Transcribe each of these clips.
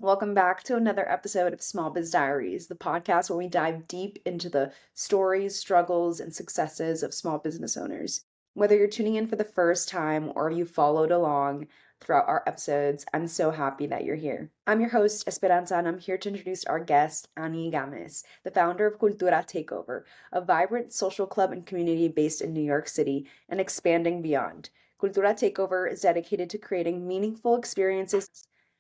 Welcome back to another episode of Small Biz Diaries, the podcast where we dive deep into the stories, struggles, and successes of small business owners. Whether you're tuning in for the first time or you followed along throughout our episodes, I'm so happy that you're here. I'm your host, Esperanza, and I'm here to introduce our guest, Ani Gamez, the founder of Cultura Takeover, a vibrant social club and community based in New York City and expanding beyond. Cultura Takeover is dedicated to creating meaningful experiences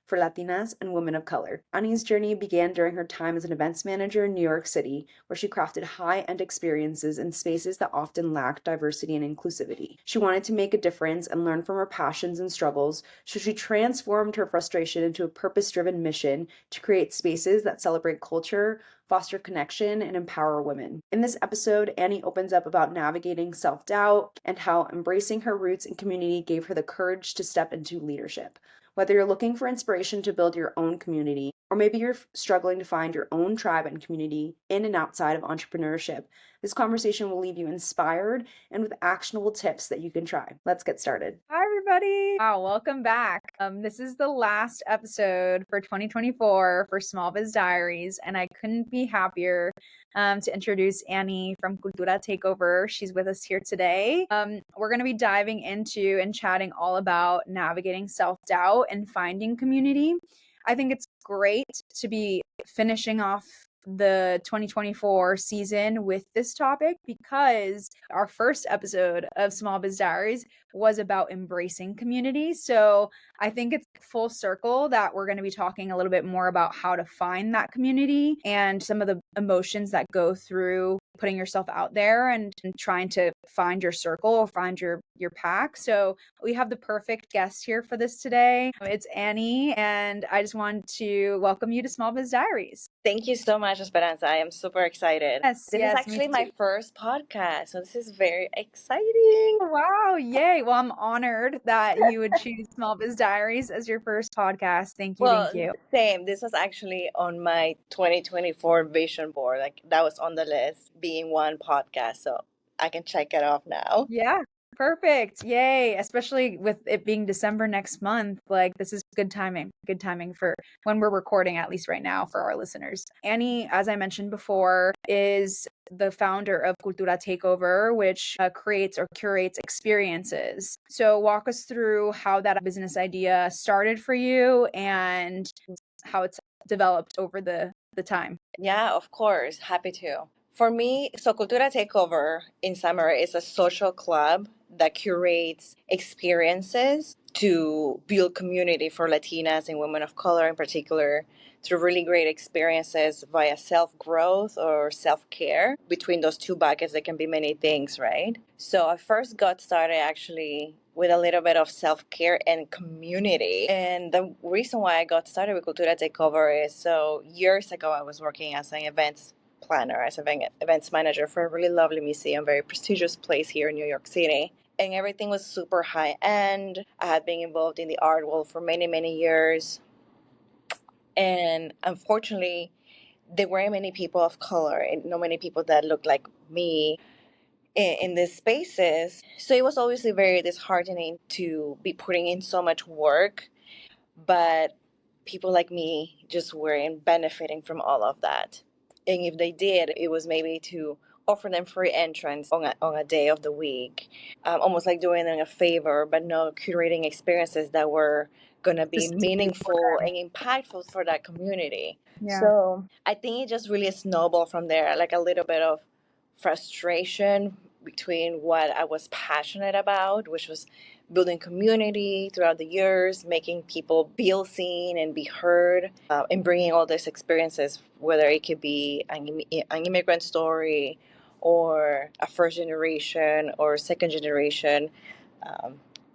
for Latinas and women of color. Ani's journey began during her time as an events manager in New York City, where she crafted high-end experiences in spaces that often lacked diversity and inclusivity. She wanted to make a difference and learn from her passions and struggles, so she transformed her frustration into a purpose-driven mission to create spaces that celebrate culture, foster connection, and empower women. In this episode, Annie opens up about navigating self-doubt and how embracing her roots and community gave her the courage to step into leadership. Whether you're looking for inspiration to build your own community, or maybe you're struggling to find your own tribe and community in and outside of entrepreneurship, this conversation will leave you inspired and with actionable tips that you can try. Let's get started. Hi, everybody. Wow, welcome back. This is the last episode for 2024 for Small Biz Diaries, and I couldn't be happier to introduce Annie from Cultura Takeover. She's with us here today. We're going to be diving into and chatting all about navigating self-doubt and finding community. I think it's great to be finishing off the 2024 season with this topic because our first episode of Small Biz Diaries was about embracing community. So I think it's full circle that we're going to be talking a little bit more about how to find that community and some of the emotions that go through putting yourself out there and trying to find your circle or find your pack. So we have the perfect guest here for this today. It's Annie, and I just want to welcome you to Small Biz Diaries. Thank you so much, Esperanza. I am super excited. Yes, This is actually my first podcast, so this is very exciting. Wow, yay. Well, I'm honored that you would choose Small Biz Diaries as your first podcast. Thank you, Well, thank you. same. This was actually on my 2024 vision board. Like that was on the list, being one podcast, so I can check it off now. Yeah, perfect. Yay. Especially with it being December next month. Like, this is good timing. Good timing for when we're recording, at least right now, for our listeners. Annie, as I mentioned before, is the founder of Cultura Takeover, which creates or curates experiences. So walk us through how that business idea started for you and how it's developed over the time. Yeah, of course. Happy to. For me, so Cultura Takeover, in summary, is a social club that curates experiences to build community for Latinas and women of color in particular through really great experiences via self-growth or self-care. Between those two buckets, there can be many things, right? So I first got started actually with a little bit of self-care and community. And the reason why I got started with Cultura Takeover is so years ago I was working as an events planner, as an events manager for a really lovely museum, very prestigious place here in New York City. And everything was super high end. I had been involved in the art world for many, many years. And unfortunately, there weren't many people of color and not many people that looked like me in these spaces. So it was obviously very disheartening to be putting in so much work, but people like me just weren't benefiting from all of that. And if they did, it was maybe to offer them free entrance on a day of the week, almost like doing them a favor, but no curating experiences that were going to be meaningful and impactful for that community. Yeah. So I think it just really snowballed from there, like a little bit of frustration between what I was passionate about, which was building community throughout the years, making people feel seen and be heard, and bringing all these experiences, whether it could be an immigrant story or a first generation or second generation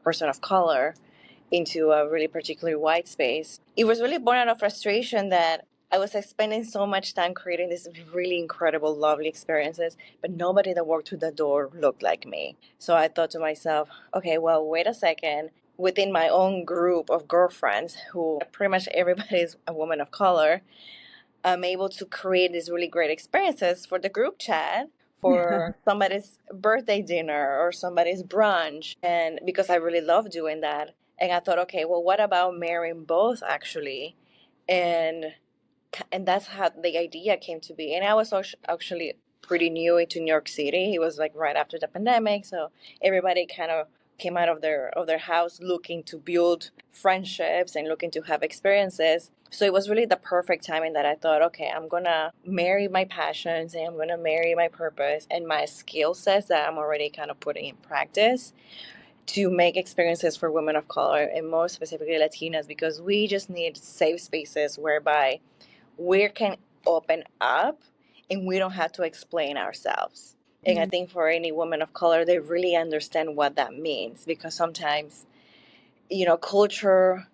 person of color into a really particularly white space. It was really born out of frustration that I was spending so much time creating these really incredible, lovely experiences, but nobody that walked through the door looked like me. So I thought to myself, okay, well, wait a second. Within my own group of girlfriends, who pretty much everybody is a woman of color, I'm able to create these really great experiences for the group chat, for somebody's birthday dinner or somebody's brunch. And because I really love doing that. And I thought, okay, well, what about marrying both actually? and that's how the idea came to be. And I was actually pretty new into New York City. It was like right after the pandemic, so everybody kind of came out of their house looking to build friendships and looking to have experiences. So it was really the perfect timing that I thought, okay, I'm gonna marry my passions and I'm gonna marry my purpose and my skill sets that I'm already kind of putting in practice to make experiences for women of color and more specifically Latinas, because we just need safe spaces whereby we can open up and we don't have to explain ourselves. And I Mm. think for any woman of color, they really understand what that means, because sometimes, culture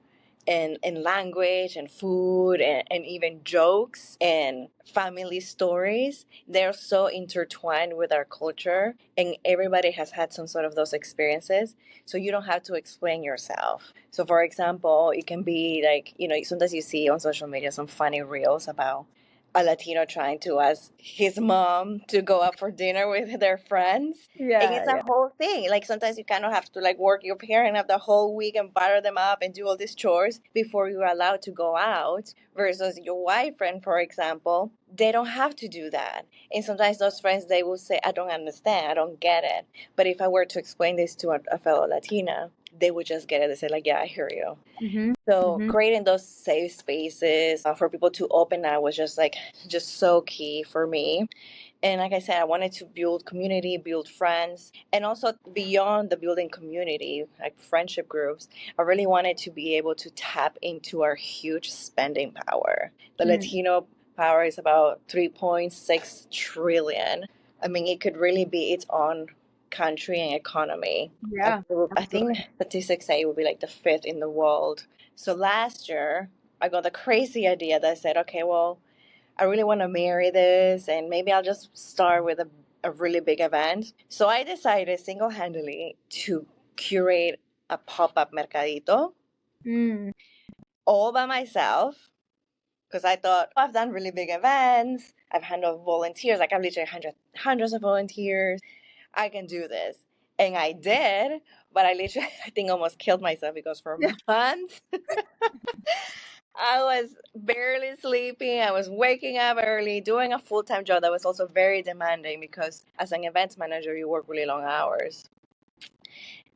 and language and food and even jokes and family stories, they're so intertwined with our culture, and everybody has had some sort of those experiences, so you don't have to explain yourself. So for example, it can be like, sometimes you see on social media some funny reels about a Latino trying to ask his mom to go out for dinner with their friends. And Yeah, it's a yeah. whole thing. Like sometimes you kind of have to like work your parent up the whole week and butter them up and do all these chores before you're allowed to go out. Versus your white friend, for example, they don't have to do that. And sometimes those friends, they will say, I don't understand, I don't get it. But if I were to explain this to a fellow Latina, they would just get it. They say like, yeah, I hear you. Mm-hmm. So Mm-hmm. creating those safe spaces for people to open up was just so key for me. And like I said, I wanted to build community, build friends, and also beyond the building community, like friendship groups, I really wanted to be able to tap into our huge spending power. The Mm. Latino power is about 3.6 trillion. I mean, it could really be its own country and economy. Yeah, I think absolutely. statistics say it would be like the fifth in the world. So last year, I got the crazy idea that I said, okay, well, I really want to marry this, and maybe I'll just start with a really big event. So I decided single handedly to curate a pop up mercadito Mm. all by myself, because I thought, I've done really big events, I've handled volunteers, like I've literally hundreds of volunteers. I can do this. And I did, but I literally, I think, almost killed myself because for months I was barely sleeping. I was waking up early, doing a full time job that was also very demanding because as an events manager, you work really long hours.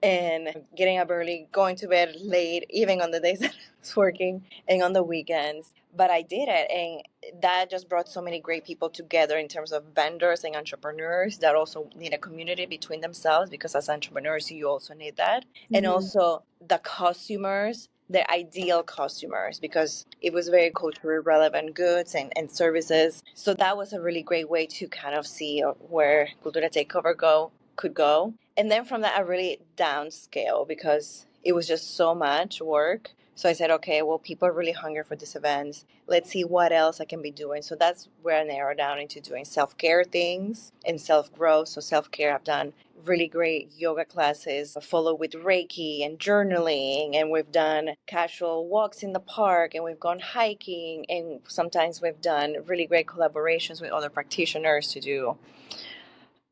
And getting up early, going to bed late, even on the days that I was working and on the weekends. But I did it, and that just brought so many great people together in terms of vendors and entrepreneurs that also need a community between themselves, because as entrepreneurs, you also need that. And Mm-hmm. also the costumers, the ideal costumers, because it was very culturally relevant goods and services. So that was a really great way to kind of see where Cultura Takeover could go. And then from that, I really downscale because it was just so much work. So I said, okay, well, people are really hungry for these events. Let's see what else I can be doing. So that's where I narrowed down into doing self care things and self growth. So self care, I've done really great yoga classes, follow with Reiki and journaling, and we've done casual walks in the park, and we've gone hiking, and sometimes we've done really great collaborations with other practitioners to do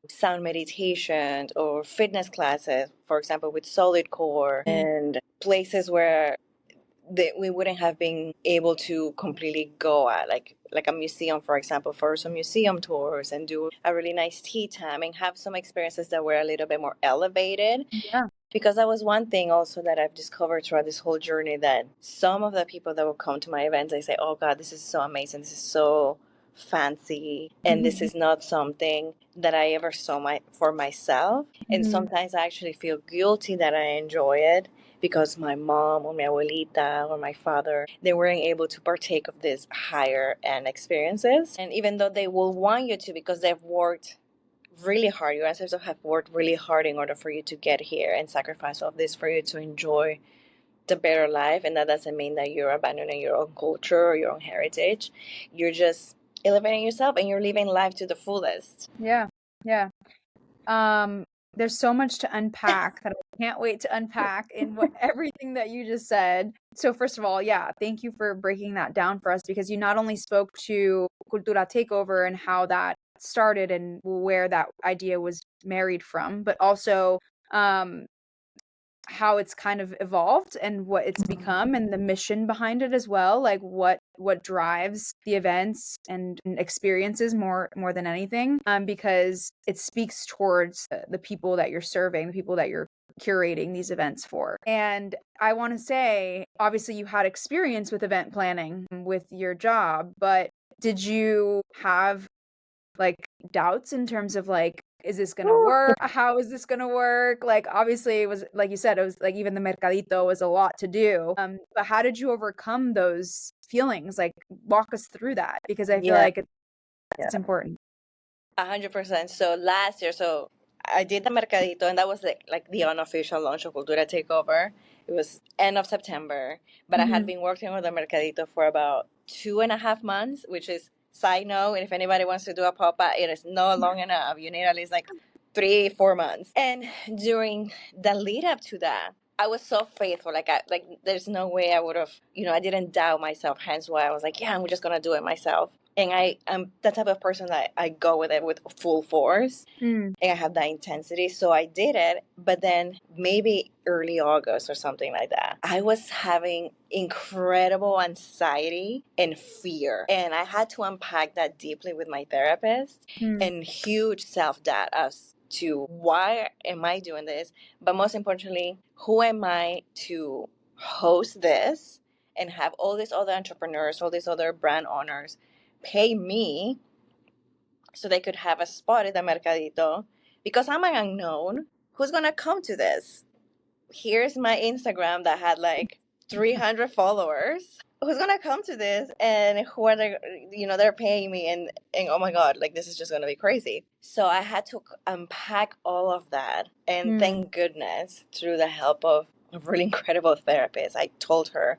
sound meditation or fitness classes, for example, with solid core, and places where we wouldn't have been able to completely go at, like a museum, for example, for some museum tours and do a really nice tea time and have some experiences that were a little bit more elevated. Yeah. Because that was one thing also that I've discovered throughout this whole journey, that some of the people that will come to my events, they say, oh God, this is so amazing, this is so fancy, and this is not something that I ever saw for myself. And Mm-hmm. sometimes I actually feel guilty that I enjoy it because my mom or my abuelita or my father, they weren't able to partake of these higher end experiences. And even though they will want you to, because they've worked really hard, your ancestors have worked really hard in order for you to get here and sacrifice all of this for you to enjoy the better life. And that doesn't mean that you're abandoning your own culture or your own heritage. You're just elevating yourself and you're living life to the fullest. Yeah. Yeah. Um, there's so much to unpack that I can't wait to unpack in everything that you just said. So first of all, yeah, thank you for breaking that down for us, because you not only spoke to Cultura Takeover and how that started and where that idea was married from, but also um how it's kind of evolved and what it's become and the mission behind it as well, like what drives the events and experiences more than anything, because it speaks towards the people that you're serving, the people that you're curating these events for. And I want to say, obviously you had experience with event planning with your job, but did you have like doubts in terms of like, is this gonna work? How is this gonna work? Like, obviously, it was like you said, it was like even the mercadito was a lot to do. But how did you overcome those feelings? Like, walk us through that because I feel Yeah, like it's yeah. important. 100%. So last year, so I did the Mercadito, and that was like the unofficial launch of Cultura Takeover. It was end of September, but I had Mhm. been working on the Mercadito for about 2.5 months, which is side note. And if anybody wants to do a pop up, it is not long enough. You need at least like 3, 4 months. And during the lead up to that, I was so faithful. Like there's no way I would have, I didn't doubt myself. Hence why I was like, yeah, I'm just gonna do it myself. And I'm the type of person that I go with it with full force, Mm. and I have that intensity. So I did it, but then maybe early August or something like that, I was having incredible anxiety and fear. And I had to unpack that deeply with my therapist, Mm. and huge self doubt as to why am I doing this? But most importantly, who am I to host this and have all these other entrepreneurs, all these other brand owners pay me so they could have a spot at the Mercadito because I'm an unknown. Who's gonna come to this? Here's my Instagram that had like 300 followers. Who's gonna come to this, and who are they? They're paying me, and oh my god, like this is just gonna be crazy. So I had to unpack all of that, and Mm. thank goodness through the help of a really incredible therapist, I told her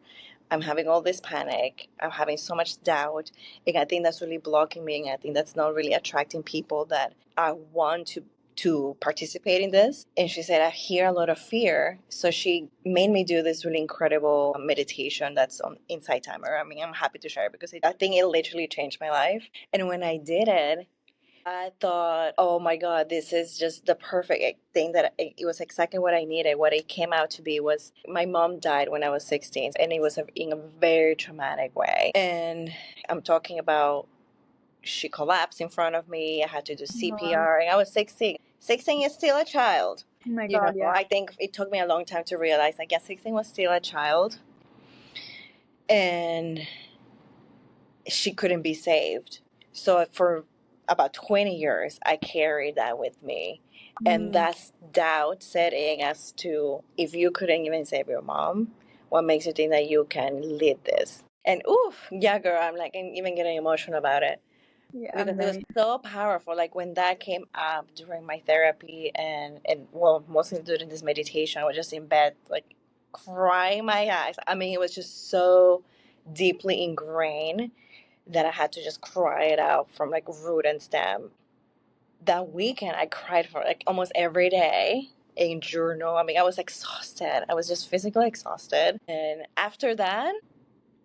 I'm having all this panic. I'm having so much doubt, and I think that's really blocking me, and I think that's not really attracting people that I want to participate in this. And she said, I hear a lot of fear. So she made me do this really incredible meditation that's on Insight Timer. I mean, I'm happy to share it because I think it literally changed my life. And when I did it, I thought, oh my God, this is just the perfect thing that it was exactly what I needed. What it came out to be was my mom died when I was 16, and it was in a very traumatic way. And I'm talking about she collapsed in front of me. I had to do Wow. CPR, and I was 16. 16 is still a child. Oh my God, yeah. I think it took me a long time to realize, I guess 16 was still a child, and she couldn't be saved. So for about 20 years, I carried that with me. And Mm. that's doubt setting as to if you couldn't even save your mom, what makes you think that you can lead this? And oof, yeah, girl, I'm even getting emotional about it Yeah, because it was no. so powerful. Like when that came up during my therapy and well, mostly during this meditation, I was just in bed, like crying my eyes. I mean, it was just so deeply ingrained that I had to just cry it out from like root and stem. That weekend, I cried for like almost every day in journal. I mean, I was exhausted. I was just physically exhausted. And after that,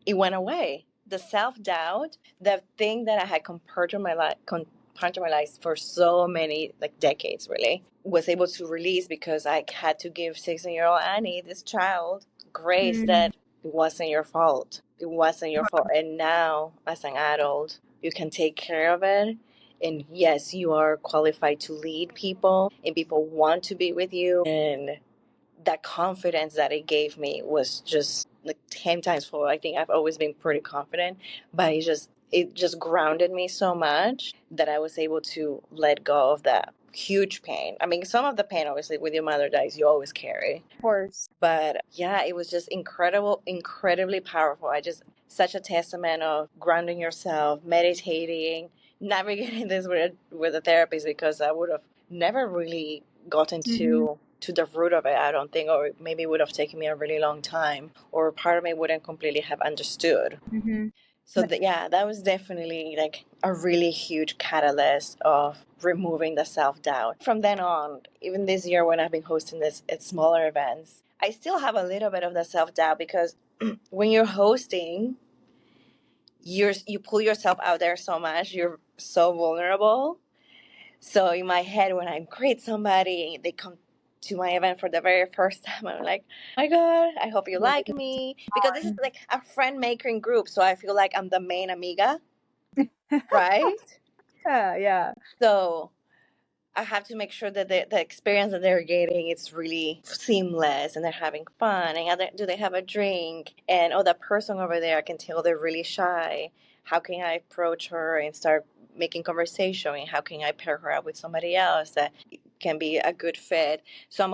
it went away. The self doubt, the thing that I had compartmentalized for so many like decades, really, was able to release because I had to give 16-year-old Annie, this child, grace Mm. that it wasn't your fault. It wasn't your fault. And now, as an adult, you can take care of it. And yes, you are qualified to lead people, and people want to be with you. And that confidence that it gave me was just like 10 times full. I think I've always been pretty confident, but it just grounded me so much that I was able to let go of that huge pain. I mean, some of the pain, obviously, with your mother dies, you always carry. Of course. But yeah, it was just incredible, incredibly powerful. I just, such a testament of grounding yourself, meditating, navigating this with a therapist because I would have never really gotten Hmm. to the root of it, I don't think, or maybe it would have taken me a really long time, or part of me wouldn't completely have understood. Hmm. So yeah, that was definitely like a really huge catalyst of removing the self doubt. From then on, even this year when I've been hosting this at smaller events, I still have a little bit of the self doubt because when you're hosting, you pull yourself out there so much, you're so vulnerable. So in my head, when I greet somebody, they come to my event for the very first time, I'm like, oh my God, I hope you like me. Because this is like a friend making group. So I feel like I'm the main amiga, right? Yeah, yeah. So I have to make sure that the experience that they're getting is really seamless and they're having fun. And do they have a drink? And oh, that person over there, I can tell they're really shy. How can I approach her and start making conversation? And how can I pair her up with somebody else that can be a good fit? So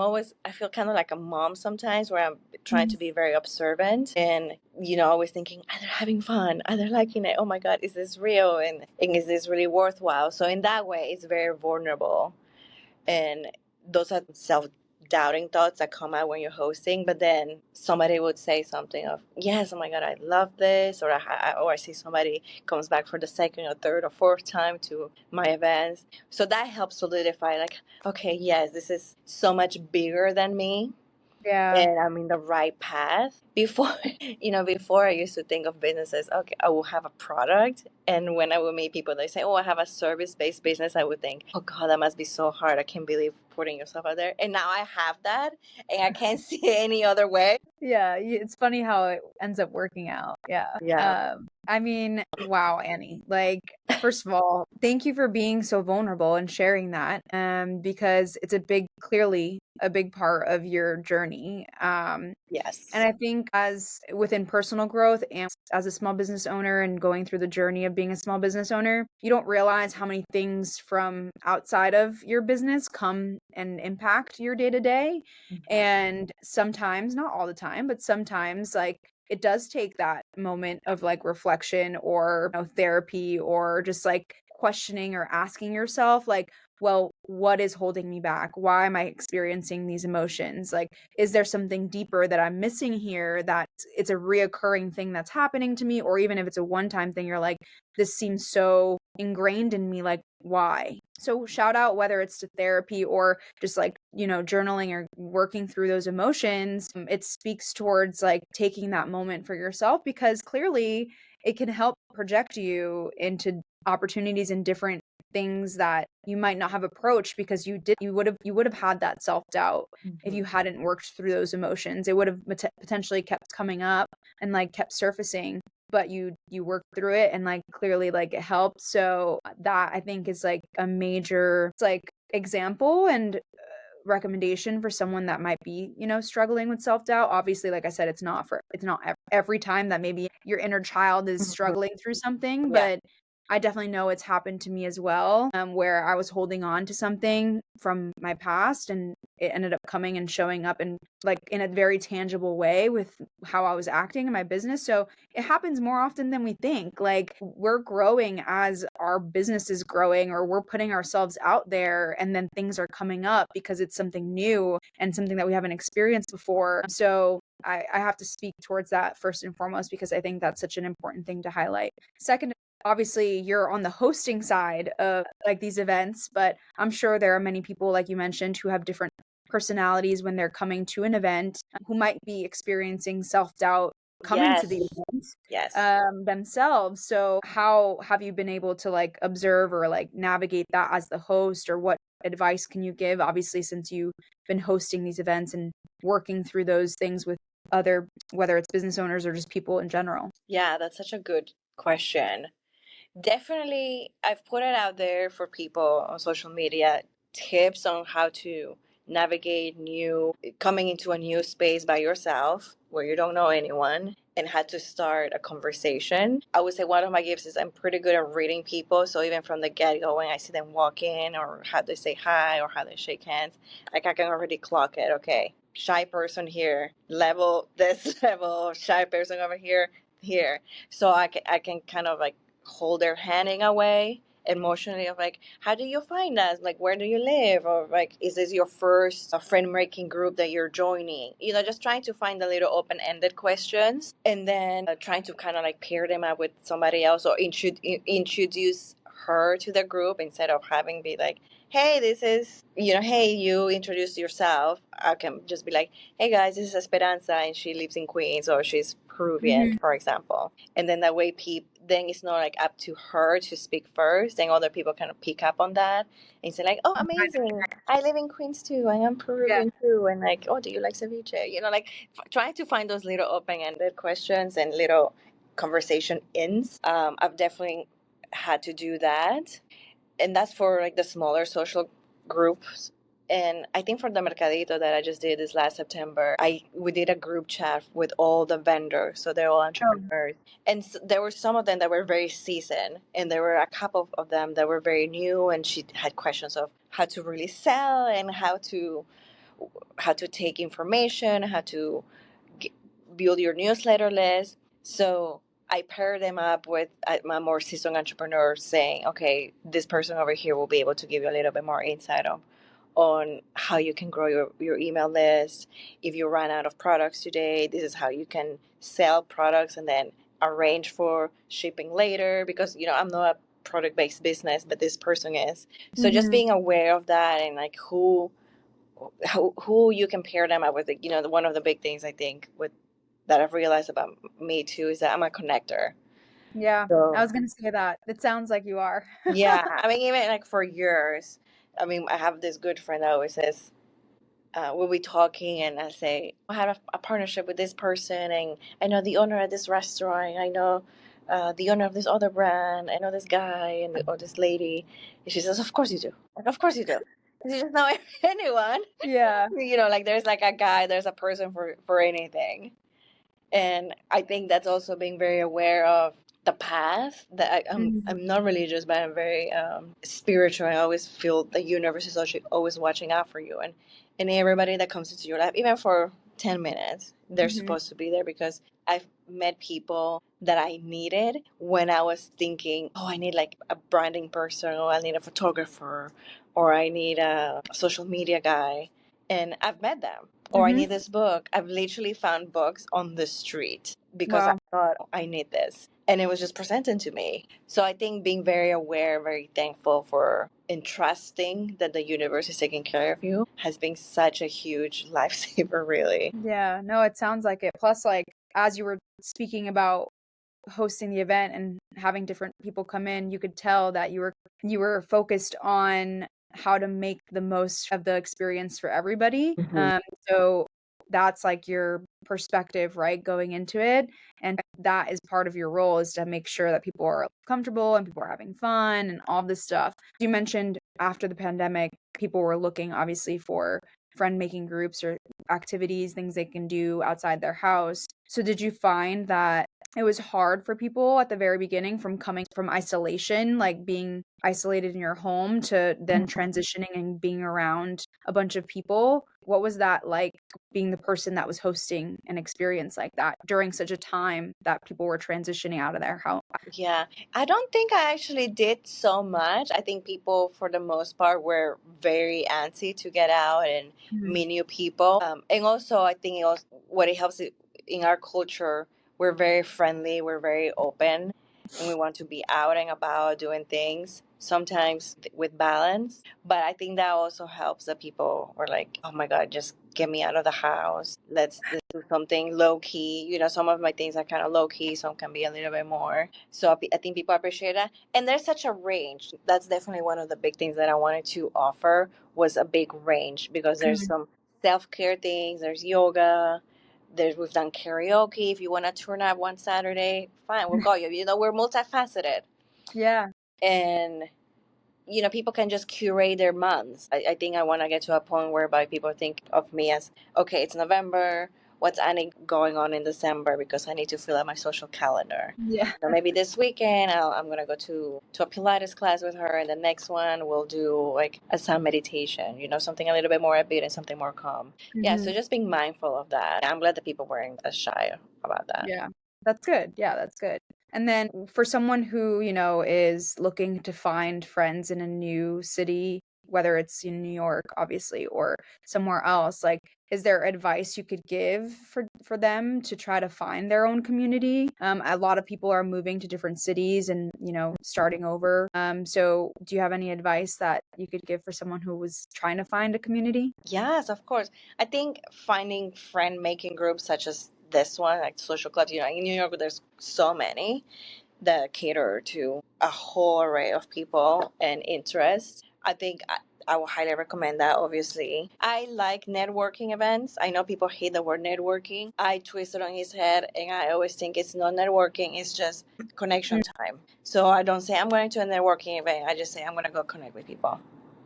I feel kind of like a mom sometimes where I'm trying to be very observant and, always thinking, are they having fun? Are they liking it? Oh my God, is this real? And is this really worthwhile? So in that way, it's very vulnerable. And those are self-doubting thoughts that come out when you're hosting, but then somebody would say something of, yes, oh my God, I love this, or I see somebody comes back for the second or third or fourth time to my events. So that helps solidify, like, okay, yes, this is so much bigger than me, Yeah. and I'm in the right path. Before, before I used to think of businesses, okay, I will have a product. And when I would meet people, they say, oh, I have a service-based business, I would think, oh God, that must be so hard. I can't believe putting yourself out there. And now I have that and I can't see it any other way. Yeah, it's funny how it ends up working out. Yeah. Yeah. I mean, wow, Annie. Like, first of all, thank you for being so vulnerable and sharing that. Because it's clearly a big part of your journey. And Yes. I think as within personal growth and as a small business owner and going through the journey of being a small business owner, you don't realize how many things from outside of your business come and impact your day to day. And sometimes, not all the time, but sometimes, like, it does take that moment of like reflection or therapy or just like questioning or asking yourself, like, well, what is holding me back? Why am I experiencing these emotions? Like, is there something deeper that I'm missing here, that it's a reoccurring thing that's happening to me? Or even if it's a one-time thing, you're like, this seems so ingrained in me, like, why? So shout out whether it's to therapy or just like, journaling or working through those emotions. It speaks towards like taking that moment for yourself, because clearly it can help project you into opportunities and different things that you might not have approached, because you would have had that self-doubt if you hadn't worked through those emotions. It would have potentially kept coming up and like kept surfacing, but you worked through it and like clearly like it helped. So that, I think, is like a major, it's like, example and recommendation for someone that might be, struggling with self-doubt. Obviously, like I said, it's not every time that maybe your inner child is struggling through something, Yeah. but I definitely know it's happened to me as well, where I was holding on to something from my past and it ended up coming and showing up in like in a very tangible way with how I was acting in my business. So it happens more often than we think. Like, we're growing as our business is growing, or we're putting ourselves out there, and then things are coming up because it's something new and something that we haven't experienced before. So I have to speak towards that first and foremost, because I think that's such an important thing to highlight. Second, obviously you're on the hosting side of like these events, but I'm sure there are many people, like you mentioned, who have different personalities when they're coming to an event, who might be experiencing self-doubt coming to the Yes. event Yes. themselves. So how have you been able to like observe or like navigate that as the host, or what advice can you give, obviously, since you've been hosting these events and working through those things with other, whether it's business owners or just people in general? Yeah, that's such a good question. Definitely, I've put it out there for people on social media, tips on how to navigate coming into a new space by yourself where you don't know anyone and how to start a conversation. I would say one of my gifts is I'm pretty good at reading people. So even from the get go, when I see them walk in or how they say hi or how they shake hands, like I can already clock it. Okay, shy person here, level this level, shy person over here, here. So I can kind of like hold their hand in a way emotionally of like, how do you find us, like where do you live, or like is this your first friend making group that you're joining, just trying to find the little open-ended questions, and then trying to kind of like pair them up with somebody else or introduce her to the group instead of having be like, hey, this is, hey, you introduce yourself. I can just be like, hey guys, this is Esperanza and she lives in Queens or she's Peruvian, Hmm. for example. And then that way then it's not like up to her to speak first, and other people kind of pick up on that and say like, oh, amazing, I live in Queens too, I am Yeah. Peruvian too, and like, oh, do you like ceviche? Like trying to find those little open-ended questions and little conversation ends. I've definitely had to do that, and that's for like the smaller social groups. And I think for the mercadito that I just did this last September, we did a group chat with all the vendors, so they're all Oh. entrepreneurs, and there were some of them that were very seasoned, and there were a couple of them that were very new, and she had questions of how to really sell and how to take information, how to g- build your newsletter list. So I pair them up with a more seasoned entrepreneur saying, okay, this person over here will be able to give you a little bit more insight on how you can grow your email list. If you run out of products today, this is how you can sell products and then arrange for shipping later, because, I'm not a product based business, but this person is. So just Hmm. being aware of that, and like who you compare them up with. Like, one of the big things I think with that I've realized about me too is that I'm a connector. Yeah, I So was gonna say that. It sounds like you are. yeah, I mean, even like for years, I mean, I have this good friend that always says, we'll be talking and I say, I have a partnership with this person, and I know the owner of this restaurant, I know the owner of this other brand, I know this guy or this lady. And she says, of course you do. Like, of course you do. 'Cause you just know anyone. Yeah. Like there's like a guy, there's a person for anything. And I think that's also being very aware of the path that Mhm. I'm not religious, but I'm very spiritual. I always feel the universe is always watching out for you, and everybody that comes into your life, even for 10 minutes, they're Mhm. supposed to be there, because I've met people that I needed when I was thinking, oh, I need like a branding person, or I need a photographer, or I need a social media guy, and I've met them. Or I Mhm. need this book. I've literally found books on the street because I Wow. thought, "Oh, I need this." And it was just presented to me. So I think being very aware, very thankful for entrusting that the universe is taking care of you has been such a huge lifesaver, really. Yeah, no, it sounds like it. Plus, like, as you were speaking about hosting the event and having different people come in, you could tell that you were focused on how to make the most of the experience for everybody. Hmm. So that's like your perspective, right, going into it. And that is part of your role, is to make sure that people are comfortable and people are having fun and all this stuff. You mentioned after the pandemic, people were looking obviously for friend making groups or activities, things they can do outside their house. So did you find that it was hard for people at the very beginning, from coming from isolation, like being isolated in your home, to then transitioning and being around a bunch of people? What was that like, being the person that was hosting an experience like that during such a time that people were transitioning out of their house? Yeah, I don't think I actually did so much. I think people, for the most part, were very antsy to get out and Mhm. meet new people. And also, I think what it helps in our culture, we're very friendly, we're very open, and we want to be out and about doing things, sometimes with balance. But I think that also helps that people were like, oh my God, just get me out of the house. Let's do something low key. Some of my things are kind of low key, some can be a little bit more. So I think people appreciate that. And there's such a range. That's definitely one of the big things that I wanted to offer, was a big range, because there's Mhm. some self-care things, there's yoga, we've done karaoke. If you want to turn up one Saturday, fine, we'll go. We're multifaceted. Yeah. And people can just curate their months. I think I want to get to a point whereby people think of me as, okay, it's November. What's Annie going on in December? Because I need to fill out my social calendar. Yeah. Maybe this weekend I'm gonna go to a Pilates class with her, and the next one we'll do like a sound meditation. Something a little bit more upbeat and something more calm. Yeah. So Mhm. just being mindful of that. I'm glad that people weren't as shy about that. Yeah. That's good. Yeah, that's good. And then for someone who, is looking to find friends in a new city, whether it's in New York, obviously, or somewhere else, like, is there advice you could give for them to try to find their own community? A lot of people are moving to different cities and, starting over. So do you have any advice that you could give for someone who was trying to find a community? Yes, of course. I think finding friend making groups such as this one, like social clubs, in New York, there's so many that cater to a whole array of people and interests. I will highly recommend that, obviously. I like networking events. I know people hate the word networking. I twist it on his head, and I always think it's not networking, it's just connection Mm, time. So I don't say I'm going to a networking event, I just say I'm going to go connect with people.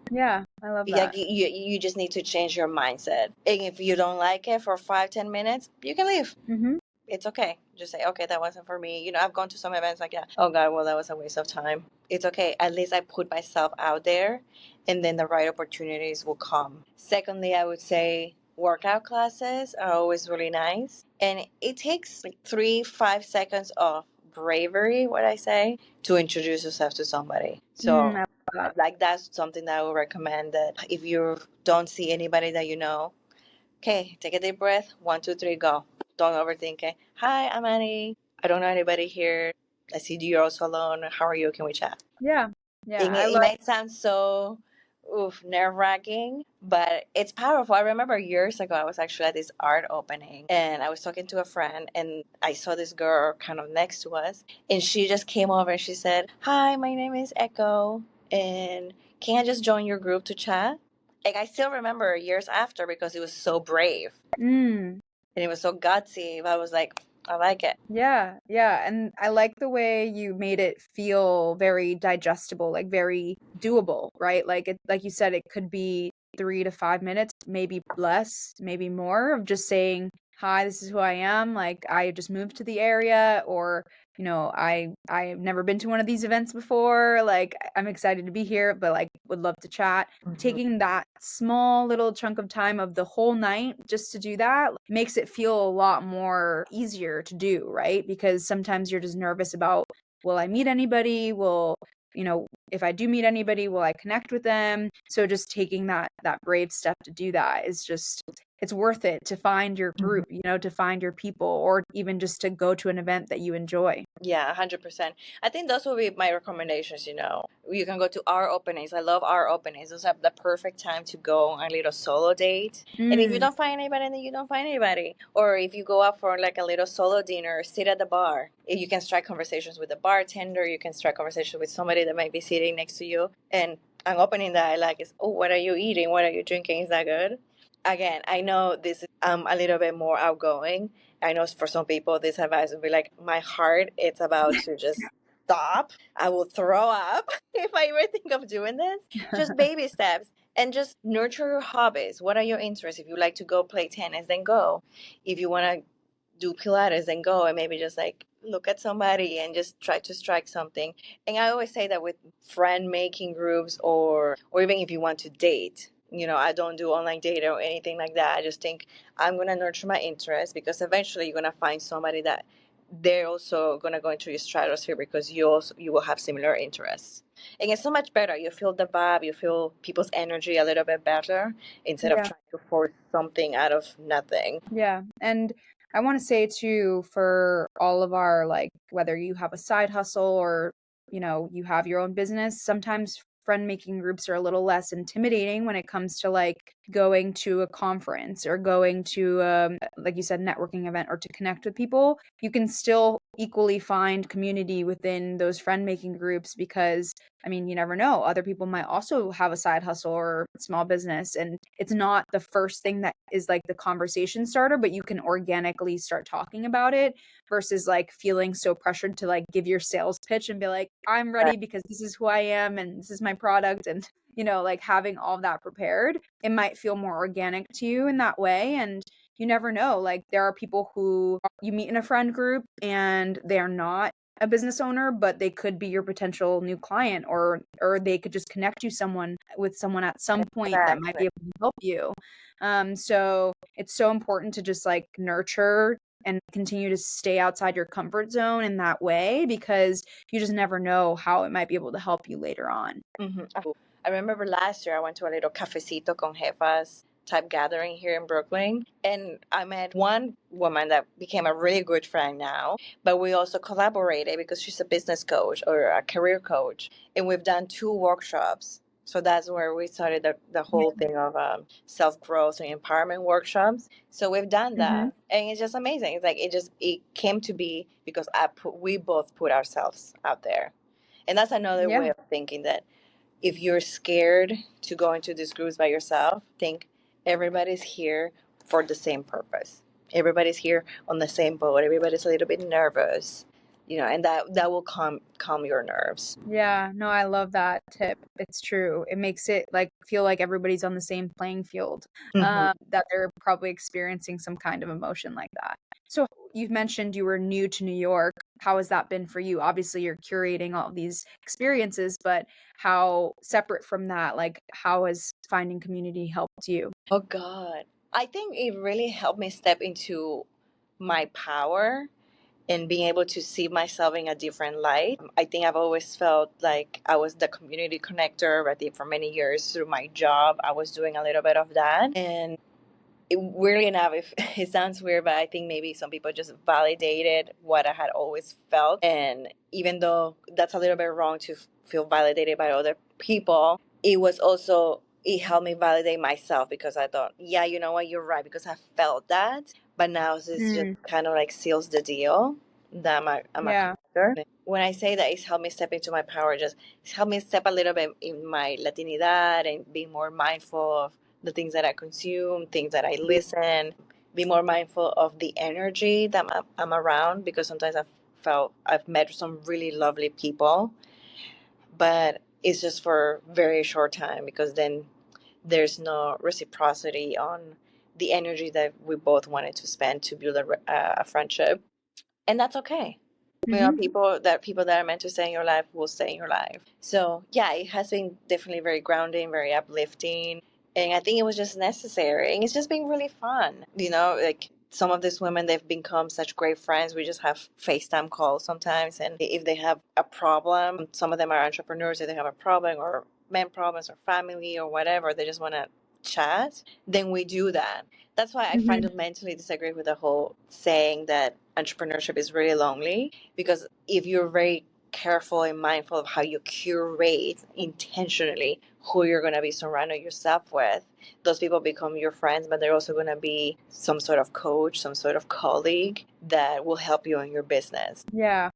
yeah, I love Like that. you just need to change your mindset. And if you don't like it for 5-10 minutes, you can leave. Hmm. It's okay. Just say, okay, that wasn't for me. I've gone to some events like that. Oh God, well, that was a waste of time. It's okay. At least I put myself out there, and then the right opportunities will come. Secondly, I would say workout classes are always really nice. And it takes like 3-5 seconds of bravery, what I say, to introduce yourself to somebody. I So, love that. like, that's something that I would recommend, that if you don't see anybody that you know, okay, take a deep breath. 1, 2, 3, go. Don't overthink it. Hi, I'm Annie. I don't know anybody here. I see you're also alone. How are you? Can we chat? Yeah, yeah, I It love. might sound so nerve wracking, but it's powerful. I remember years ago, I was actually at this art opening, and I was talking to a friend, and I saw this girl kind of next to us, and she just came over and she said, "Hi, my name is Echo, and can I just join your group to chat?" Like, I still remember years after, because it was so brave Mm. and it was so gutsy. I was like, I like it. Yeah, yeah, and I like the way you made it feel very digestible, like very doable, right? Like you said, it could be 3 to 5 minutes, maybe less, maybe more, of just saying, "Hi, this is who I am. Like, I just moved to the area," or, I've never been to one of these events before. Like, I'm excited to be here, but like would love to chat. Mhm. Taking that small little chunk of time of the whole night just to do that makes it feel a lot more easier to do, right? Because sometimes you're just nervous about, will I meet anybody? If I do meet anybody, will I connect with them? So just taking that brave step to do that is just, it's worth it to find your group, to find your people, or even just to go to an event that you enjoy. Yeah, 100%. I think those will be my recommendations. You can go to our openings. I love our openings. Those are the perfect time to go on a little solo date. And if you Mm, don't find anybody, then you don't find anybody. Or if you go out for like a little solo dinner, sit at the bar. You can strike conversations with the bartender. You can strike conversations with somebody that might be sitting next to you. And an opening that I like is, oh, what are you eating? What are you drinking? Is that good? Again, I know this is a little bit more outgoing. I know for some people this advice would be like, my heart, it's about to just stop. I will throw up if I ever think of doing this. Just baby steps, and just nurture your hobbies. What are your interests? If you like to go play tennis, then go. If you want to do Pilates, then go, and maybe just like look at somebody and just try to strike something. And I always say that with friend making groups, or even if you want to date. I don't do online dating or anything like that. I just think I'm gonna nurture my interests, because eventually you're gonna find somebody that they're also gonna go into your stratosphere, because you will have similar interests. And it's so much better. You feel the vibe, you feel people's energy a little bit better, instead of yeah. trying to force something out of nothing. Yeah. And I want to say too, for all of our, like, whether you have a side hustle or, you have your own business, sometimes friend making groups are a little less intimidating when it comes to like going to a conference or going to, like you said, networking event, or to connect with people. You can still equally find community within those friend making groups, because I mean, you never know. Other people might also have a side hustle or small business, and it's not the first thing that is like the conversation starter, but you can organically start talking about it versus like feeling so pressured to like give your sales pitch and be like, I'm ready because this is who I am and this is my product. And, like having all that prepared, it might feel more organic to you in that way. And you never know. Like, there are people who you meet in a friend group and they're not a business owner, but they could be your potential new client, or they could just connect you someone with someone at some point that might be Exactly. able to help you. So it's so important to just like nurture and continue to stay outside your comfort zone in that way, because you just never know how it might be able to help you later on. I remember last year I went to a little cafecito con jefas type gathering here in Brooklyn, and I met one woman that became a really good friend now. But we also collaborated because she's a business coach or a career coach, and we've done 2 workshops. So that's where we started the whole thing of self growth and empowerment workshops. So we've done Mm-hmm. that, and it's just amazing. It's like it came to be because we both put ourselves out there, and that's another way Yeah. of thinking that if you're scared to go into these groups by yourself, think everybody's here for the same purpose. Everybody's here on the same boat. Everybody's a little bit nervous, and that will calm your nerves. Yeah, no, I love that tip. It's true. It makes it like feel like everybody's on the same playing field, Hmm. that they're probably experiencing some kind of emotion like that. So you've mentioned you were new to New York. How has that been for you? Obviously, you're curating all these experiences, but how separate from that, like how has finding community helped you? Oh God, I think it really helped me step into my power and being able to see myself in a different light. I think I've always felt like I was the community connector. I think for many years through my job, I was doing a little bit of that. And weirdly enough, if it sounds weird, but I think maybe some people just validated what I had always felt. And even though that's a little bit wrong to feel validated by other people, it helped me validate myself because I thought, yeah, you know what, you're right, because I felt that. But now this just Mm, kind of like seals the deal that I'm a yeah. connector. When I say that it's helped me step into my power, just it's helped me step a little bit in my Latinidad and be more mindful of the things that I consume, things that I listen, be more mindful of the energy that I'm around because sometimes I've met some really lovely people, but it's just for very short time because then there's no reciprocity on the energy that we both wanted to spend to build a friendship, and that's okay. Hmm. People that are meant to stay in your life will stay in your life. So yeah, it has been definitely very grounding, very uplifting, and I think it was just necessary. And it's just been really fun. Like some of these women, they've become such great friends. We just have FaceTime calls sometimes, and if they have a problem, some of them are entrepreneurs. If they have a problem or men problems or family or whatever, they just want to chat. Then we do that. That's why I Hmm. fundamentally disagree with the whole saying that entrepreneurship is really lonely, because if you're very careful and mindful of how you curate intentionally who you're going to be surrounding yourself with, those people become your friends, but they're also going to be some sort of coach, some sort of colleague that will help you in your business. Yeah.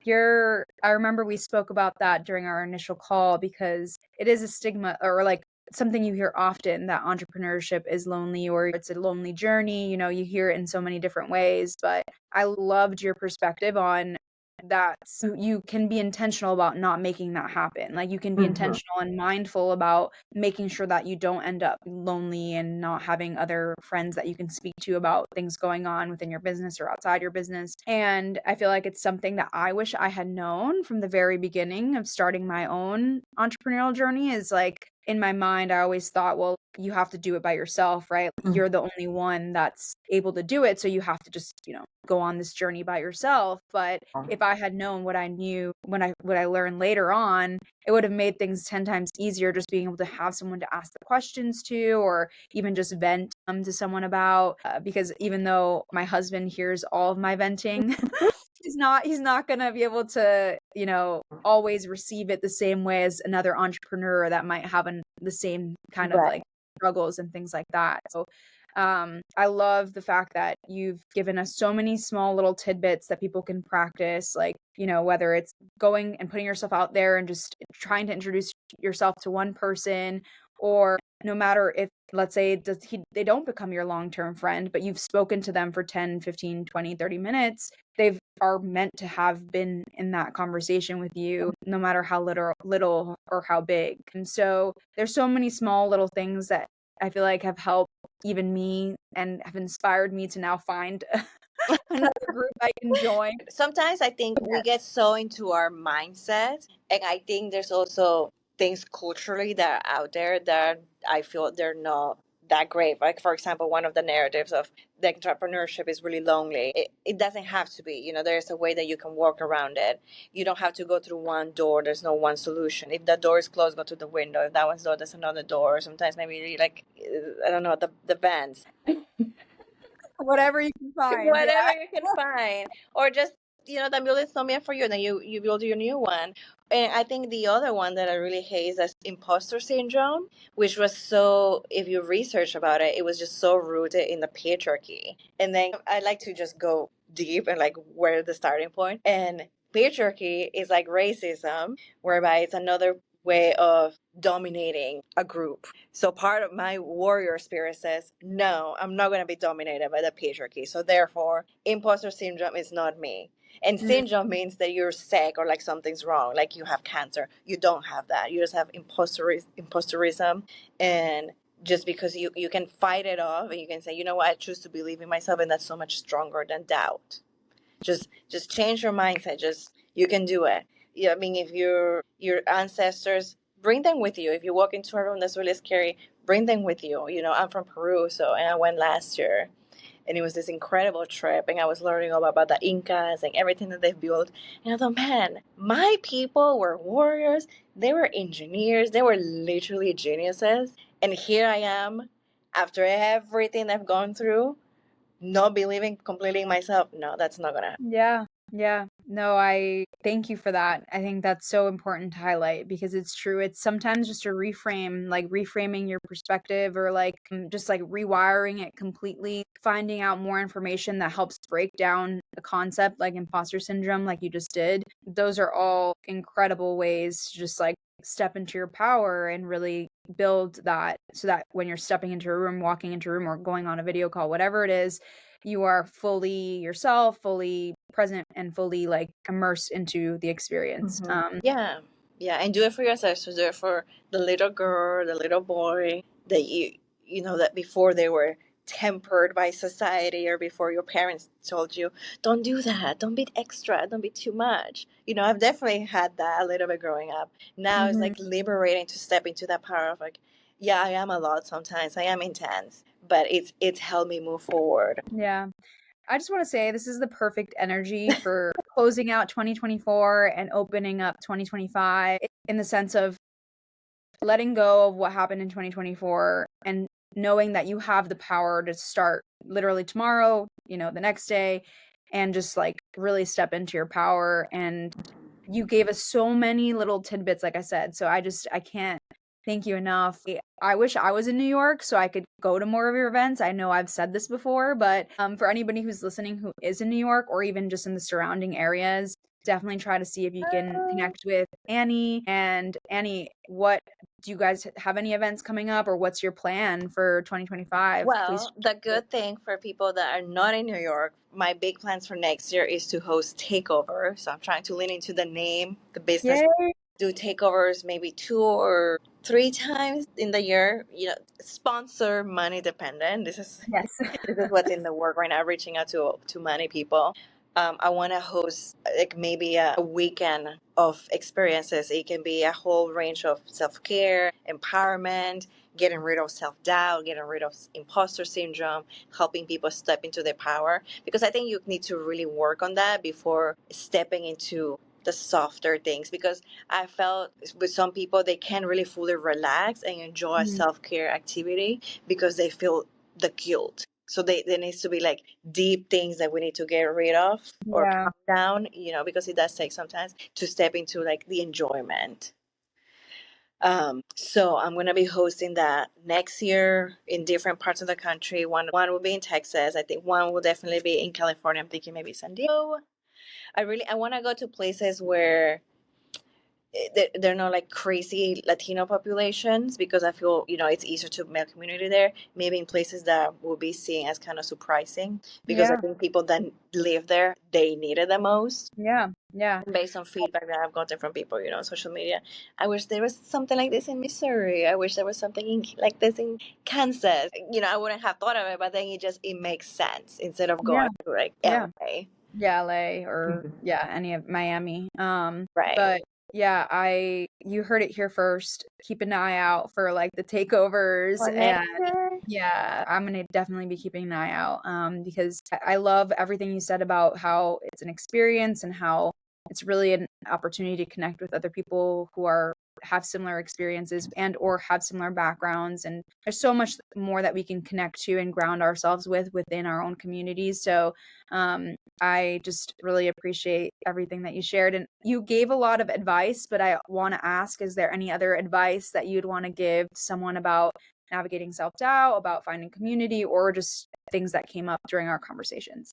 I remember we spoke about that during our initial call because it is a stigma or like something you hear often that entrepreneurship is lonely or it's a lonely journey. You hear it in so many different ways, but I loved your perspective on that. So you can be intentional about not making that happen. Like you can be Mhm. intentional and mindful about making sure that you don't end up lonely and not having other friends that you can speak to about things going on within your business or outside your business. And I feel like it's something that I wish I had known from the very beginning of starting my own entrepreneurial journey is like in my mind, I always thought, well, you have to do it by yourself, right? You're the only one that's able to do it. So you have to just, go on this journey by yourself. But if I had known what I knew what I learned later on, it would have made things 10 times easier just being able to have someone to ask the questions to or even just vent to someone about because even though my husband hears all of my venting, he's not going to be able to, always receive it the same way as another entrepreneur that might have the same kind of like Right. struggles and things like that. So I love the fact that you've given us so many small little tidbits that people can practice, like, whether it's going and putting yourself out there and just trying to introduce yourself to one person, or no matter if, let's say, they don't become your long-term friend, but you've spoken to them for 10, 15, 20, 30 minutes, they are meant to have been in that conversation with you, no matter how little or how big. And so there's so many small little things that I feel like have helped even me and have inspired me to now find another group I can join. Sometimes I think we get so into our mindset, and I think there's also things culturally that are out there that I feel they're not that great. Like, for example, one of the narratives of the entrepreneurship is really lonely. It doesn't have to be. There's a way that you can work around it. You don't have to go through one door. There's no one solution. If the door is closed, go to the window. If that one's door, there's another door. Sometimes maybe like, I don't know, the vents. Whatever you can find. Whatever you can find, or just the mule is not meant for you, and then you build your new one. And I think the other one that I really hate is that imposter syndrome, which was so, if you research about it, it was just so rooted in the patriarchy. And then I like to just go deep and like where the starting point. And patriarchy is like racism, whereby it's another way of dominating a group. So part of my warrior spirit says, no, I'm not going to be dominated by the patriarchy. So therefore, imposter syndrome is not me. And syndrome means that you're sick or like something's wrong, like you have cancer. You don't have that. You just have imposterism. And just because you can fight it off and you can say, you know what, I choose to believe in myself, and that's so much stronger than doubt. Just change your mindset. Just, you can do it. Yeah, I mean, if your ancestors, bring them with you. If you walk into a room that's really scary, bring them with you. I'm from Peru, and I went last year, and it was this incredible trip, and I was learning all about the Incas and everything that they've built. And I thought, man, my people were warriors. They were engineers. They were literally geniuses. And here I am, after everything I've gone through, not believing completely in myself. No, that's not gonna happen. Yeah. Yeah. No, I thank you for that. I think that's so important to highlight because it's true. It's sometimes just a reframe, like reframing your perspective or like just like rewiring it completely, finding out more information that helps break down a concept like imposter syndrome, like you just did. Those are all incredible ways to just like step into your power and really build that so that when you're stepping into a room, walking into a room, or going on a video call, whatever it is, you are fully yourself, fully present, and fully like immersed into the experience. Yeah, yeah, and do it for your ancestors. Do it for the little girl, the little boy that that before they were tempered by society, or before your parents told you, don't do that, don't be extra, don't be too much. I've definitely had that a little bit growing up. Now it's Mhm. like liberating to step into that power of like, yeah, I am a lot sometimes. I am intense, but it's helped me move forward. Yeah. I just want to say this is the perfect energy for closing out 2024 and opening up 2025 in the sense of letting go of what happened in 2024 and knowing that you have the power to start literally tomorrow, the next day, and just like really step into your power. And you gave us so many little tidbits, like I said. So I can't thank you enough. I wish I was in New York so I could go to more of your events. I know I've said this before, but for anybody who's listening who is in New York or even just in the surrounding areas, definitely try to see if you can connect with Annie. And Annie, what do you guys have any events coming up or what's your plan for 2025? Please. Well, the good thing for people that are not in New York, my big plans for next year is to host takeover. So I'm trying to lean into the name, the business, Yay. do takeovers maybe 2 or 3 times in the year. Sponsor money dependent. This is Yes. this is what's in the work right now. Reaching out to many people. I want to host like maybe a weekend of experiences. It can be a whole range of self care, empowerment, getting rid of self doubt, getting rid of imposter syndrome, helping people step into their power. Because I think you need to really work on that before stepping into the softer things. Because I felt with some people, they can't really fully relax and enjoy a Mhm. self care activity because they feel the guilt. So there needs to be like deep things that we need to get rid of or Yeah. calm down, because it does take sometimes to step into like the enjoyment. So I'm gonna be hosting that next year in different parts of the country. One will be in Texas. I think one will definitely be in California. I'm thinking maybe San Diego. I want to go to places where they're not like crazy Latino populations, because I feel it's easier to make a community there. Maybe in places that will be seen as kind of surprising, because I Yeah. think people that live there, they need it the most. Yeah. Yeah. Based on feedback that I've gotten from people, on social media, I wish there was something like this in Missouri. I wish there was something like this in Kansas. I wouldn't have thought of it, but then it makes sense instead of Yeah. going to like Yeah. LA. Yeah, LA or any of Miami. Right. But yeah, you heard it here first. Keep an eye out for like the takeovers For and next year. Yeah, I'm gonna definitely be keeping an eye out, because I love everything you said about how it's an experience and how it's really an opportunity to connect with other people who have similar experiences and or have similar backgrounds, and there's so much more that we can connect to and ground ourselves with within our own communities. So, I just really appreciate everything that you shared, and you gave a lot of advice, but I want to ask, is there any other advice that you'd want to give someone about navigating self-doubt, about finding community, or just things that came up during our conversations?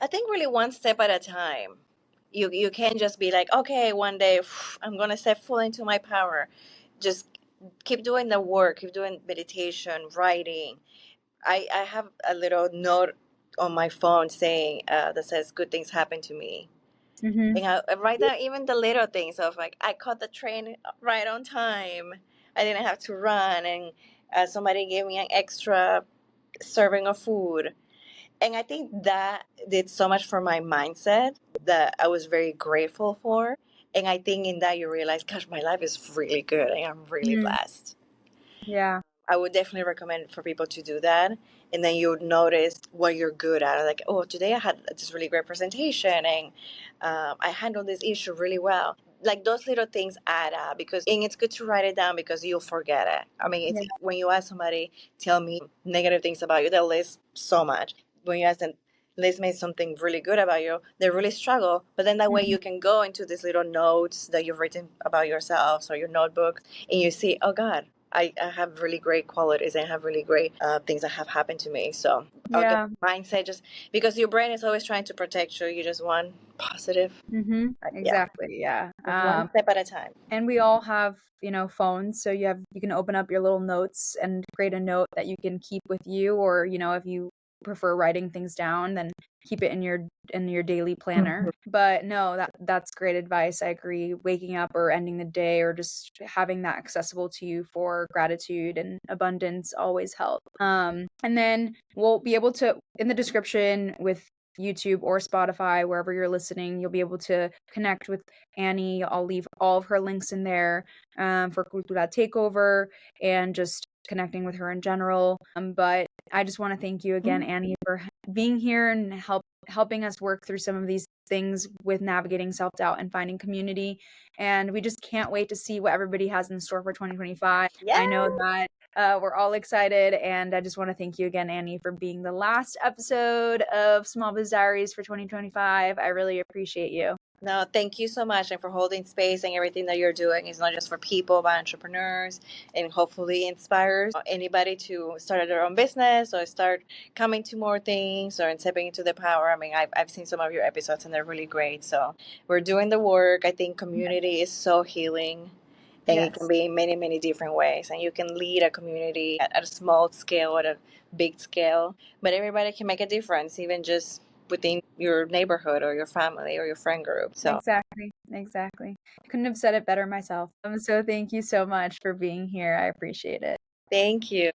I think really one step at a time. You can't just be like, okay, one day I'm gonna step full into my power. Just keep doing the work, keep doing meditation, writing. I have a little note on my phone saying that says good things happen to me. Mhm. And I write down even the little things of like I caught the train right on time. I didn't have to run, and somebody gave me an extra serving of food. And I think that did so much for my mindset that I was very grateful for. And I think in that you realize, gosh, my life is really good and I'm really Mhm. blessed. Yeah. I would definitely recommend for people to do that. And then you would notice what you're good at. Like, oh, today I had this really great presentation and I handled this issue really well. Like those little things add up and it's good to write it down because you'll forget it. I mean, it's Yeah. when you ask somebody, tell me negative things about you, they'll list so much. When you ask them, list me something really good about you, they really struggle. But then that way Mhm. you can go into these little notes that you've written about yourself or your notebook and you see, oh God, I have really great qualities. I have really great things that have happened to me. So I'll get Yeah. mindset just because your brain is always trying to protect you. You just want positive. Mhm. Yeah, Exactly, yeah. just one step at a time. And we all have, phones, so you can open up your little notes and create a note that you can keep with you, or, if you prefer writing things down, then keep it in your daily planner. Mhm. But no, that's great advice. I agree. Waking up or ending the day or just having that accessible to you for gratitude and abundance always help. And then we'll be able to, in the description with YouTube or Spotify, wherever you're listening, you'll be able to connect with Annie. I'll leave all of her links in there, for Cultura Takeover and just connecting with her in general. But I just want to thank you again, Annie, for being here and helping us work through some of these things with navigating self-doubt and finding community. And we just can't wait to see what everybody has in store for 2025. Yeah. I know that we're all excited, and I just want to thank you again, Annie, for being the last episode of Small Biz Diaries for 2025. I really appreciate you. No, thank you so much and for holding space and everything that you're doing is not just for people, but entrepreneurs and hopefully inspires anybody to start their own business or start coming to more things or stepping into the power. I mean, I've seen some of your episodes and they're really great. So we're doing the work. I think Yes. community is so healing and it can Yes. be in many, many different ways. And you can lead a community at a small scale, at a big scale, but everybody can make a difference, even just within your neighborhood or your family or your friend group. So Exactly. Exactly. Couldn't have said it better myself. So thank you so much for being here. I appreciate it. thank you.